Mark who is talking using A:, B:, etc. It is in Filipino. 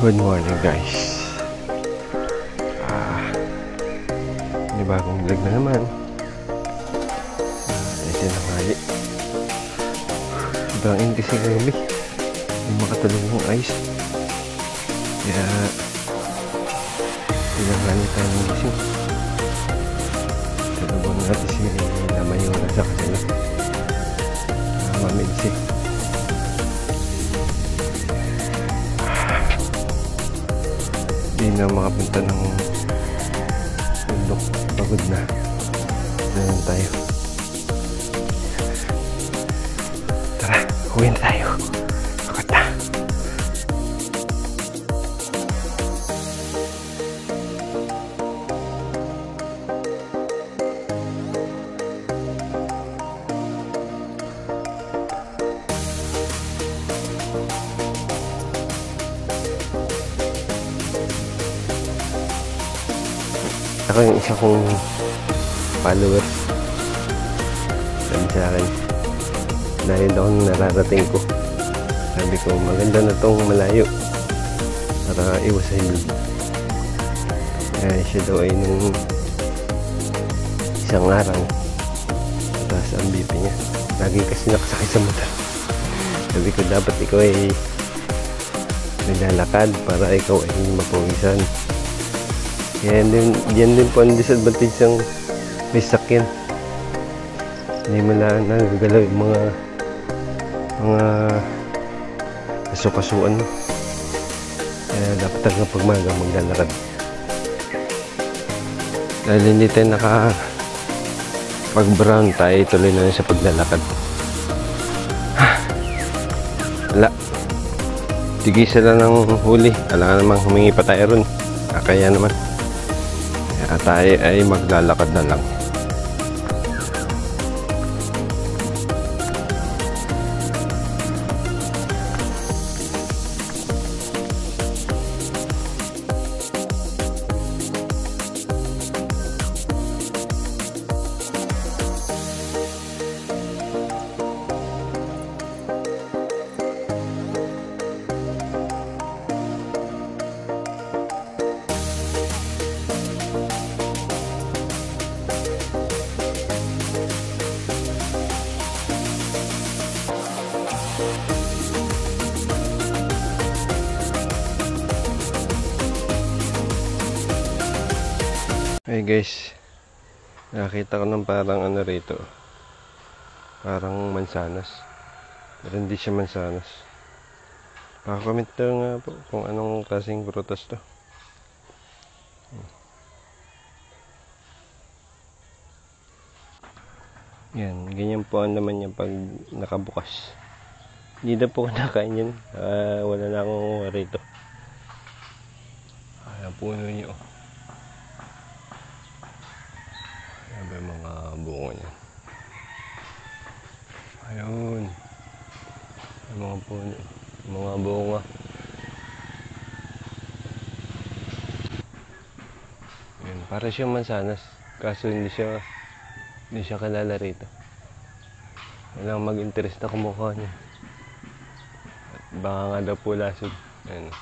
A: Good morning guys. May bagong vlog na naman. Ito na mali. Sobrang init kasi gabi. Hindi makatulog ng ice. Kaya tinanghali tayo ng gising. Talabang natin si Lamayo na sa kasala. Mamidsi. Hindi na makapunta ng bundok. Pagod na. Ganun tayo. Tara, uwi na tayo. Pagod na. Ako yung isa kong followers sabi sa akin dahil daw nararating ko, sabi ko maganda na tong malayo para iwas sa hilod. Siya daw ay nung isang araw mataas ang BP niya, lagi kasi nakasakit sa motor. Sabi ko dapat ikaw ay naglalakad para ikaw ay hindi mapawisan. Yan din po ang disadvantage ng may sakyan. Hindi mo lang nagagalaw yung mga kasukasuan mo. Kaya dapat talaga pagmaga maglalakad. Dahil hindi tayo nakapag-brown, tayo tuloy na sa paglalakad. Wala. Tigisa lang ng huli. Kailangan namang humingi pa tayo ron. Kaya naman. Tayo ay maglalakad na lang. Hey guys, nakakita ko ng parang ano rito, parang mansanas, pero hindi siya mansanas. Paka-comment na nga po kung anong klaseng prutas to. Yan, ganyan po ang naman niya pag nakabukas. Hindi na po nakain yan. Wala na akong rito. Ayan, puno niyo. Ayan ba yung mga bunga niya. Ayun. Yung mga puno. Mga bunga. Ayan, para siyang mansanas. Kaso hindi siya kalala rito. Walang mag-interest na kumukha niya. At baka nga daw po lasod. Ayan.